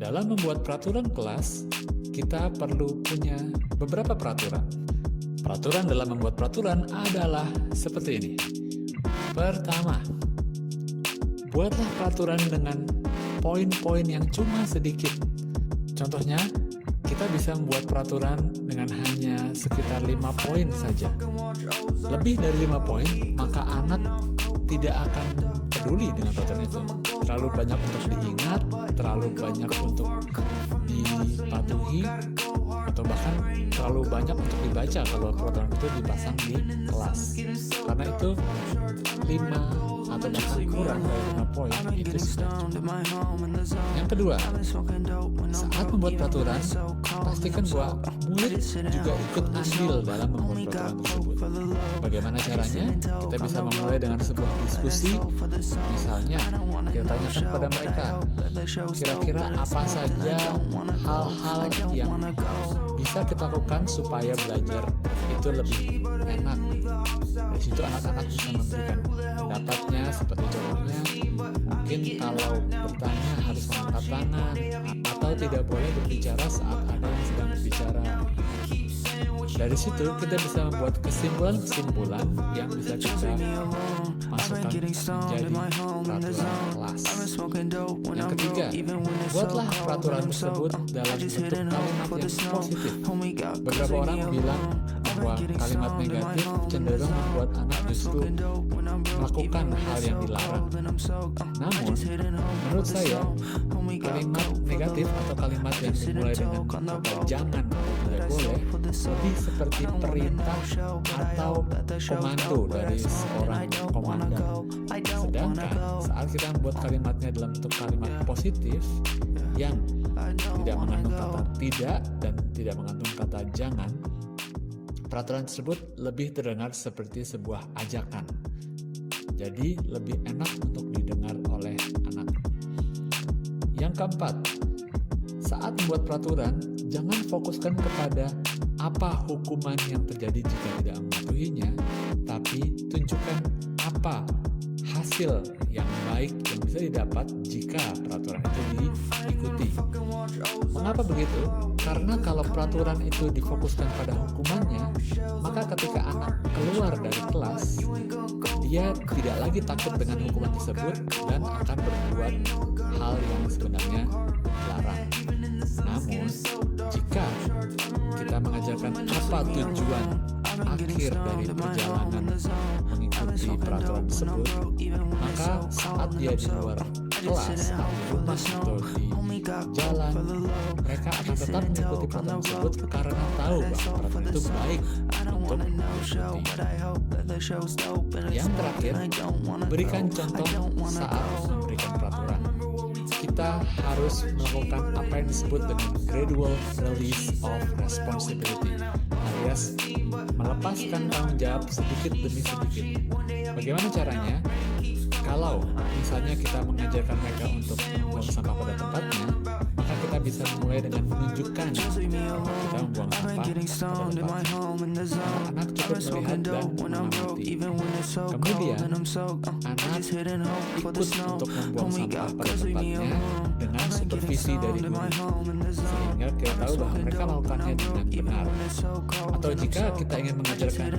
Dalam membuat peraturan kelas, kita perlu punya beberapa peraturan. Peraturan dalam membuat peraturan adalah seperti ini. Pertama, buatlah peraturan dengan poin-poin yang cuma sedikit. Contohnya, kita bisa membuat peraturan dengan hanya sekitar 5 poin saja. Lebih dari 5 poin, maka anak tidak akan peduli dengan peraturan itu. Terlalu banyak untuk diingat, terlalu banyak untuk dipatuhi, atau bahkan terlalu banyak untuk dibaca kalau peraturan itu dipasang di kelas. Karena itu 5 atau bahkan kurang dari 5 poin itu sudah cukup. Yang kedua, saat membuat peraturan, pastikan bahwa murid juga ikut andil dalam membuat peraturan tersebut. Bagaimana caranya? Kita bisa memulai dengan sebuah diskusi. Misalnya, kita tanyakan kepada mereka, kira-kira apa saja hal-hal yang bisa kita lakukan supaya belajar itu lebih enak. Dari situ anak-anak bisa memberikan pendapatnya, seperti contohnya, mungkin kalau bertanya harus mengangkat tangan, atau tidak boleh berbicara saat ada yang sedang berbicara. Dari situ kita bisa membuat kesimpulan-kesimpulan yang bisa kita masukkan menjadi peraturan kelas. Yang ketiga, buatlah peraturan tersebut dalam bentuk kalimat yang positif. Beberapa orang bilang bahwa kalimat negatif cenderung membuat anak justru melakukan hal yang dilarang. Namun, menurut saya, kalimat negatif atau kalimat yang dimulai dengan kata jangan atau tidak boleh lebih seperti perintah atau komando dari seorang komandan. Sedangkan saat kita membuat kalimatnya dalam bentuk kalimat positif yang tidak mengandung kata tidak dan tidak mengandung kata jangan, peraturan tersebut lebih terdengar seperti sebuah ajakan. Jadi lebih enak untuk didengar oleh anak. Yang keempat, saat membuat peraturan, jangan fokuskan kepada apa hukuman yang terjadi jika tidak mematuhinya, tapi tunjukkan apa hasil yang baik yang bisa didapat jika peraturan itu diikuti. Mengapa begitu? Karena kalau peraturan itu difokuskan pada hukumannya, maka ketika anak keluar dari kelas, dia tidak lagi takut dengan hukuman tersebut dan akan berbuat hal yang sebenarnya larang. Namun, jika kita mengajarkan apa tujuan akhir dari perjalanan mengikuti peraturan tersebut, maka saat dia di luar kelas, di rumah atau di jalan, mereka akan tetap mengikuti peraturan tersebut karena tahu bahwa peraturan itu baik untuk diikuti. Yang terakhir, berikan contoh saat memberikan peraturan. Kita harus melakukan apa yang disebut dengan gradual release of responsibility, alias melepaskan tanggung jawab sedikit demi sedikit. Bagaimana caranya? Kalau misalnya kita mengajarkan mereka untuk membuang sampah pada tempatnya, maka kita bisa memulai dengan menunjukkan bahwa kita membuang sampah pada tempatnya. Anak cukup melihat dan mengamati. Kemudian, anak ikut untuk membuang sampah pada tempatnya dengan supervisi dari guru, sehingga kita tahu bahwa mereka melakukannya dengan benar. Atau jika kita ingin mengajarkan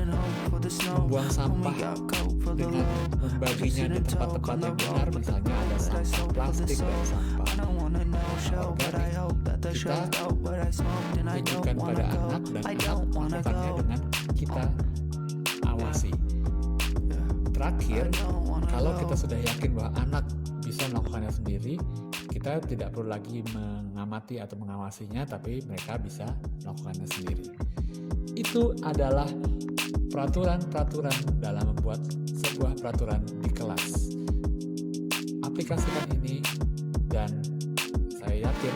membuang sampah dengan membaginya di tempat-tempat yang benar, misalnya ada sampah plastik dan sampah organik, kita tunjukkan pada anak dan anak melakukannya dengan kita awasi. Terakhir, kalau kita sudah yakin bahwa anak bisa melakukannya sendiri, kita tidak perlu lagi mengamati atau mengawasinya, tapi mereka bisa melakukannya sendiri. Itu adalah peraturan-peraturan dalam membuat sebuah peraturan di kelas. Aplikasikan ini dan saya yakin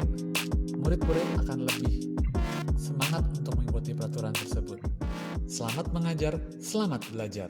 murid-murid akan lebih semangat untuk mengikuti peraturan tersebut. Selamat mengajar, selamat belajar.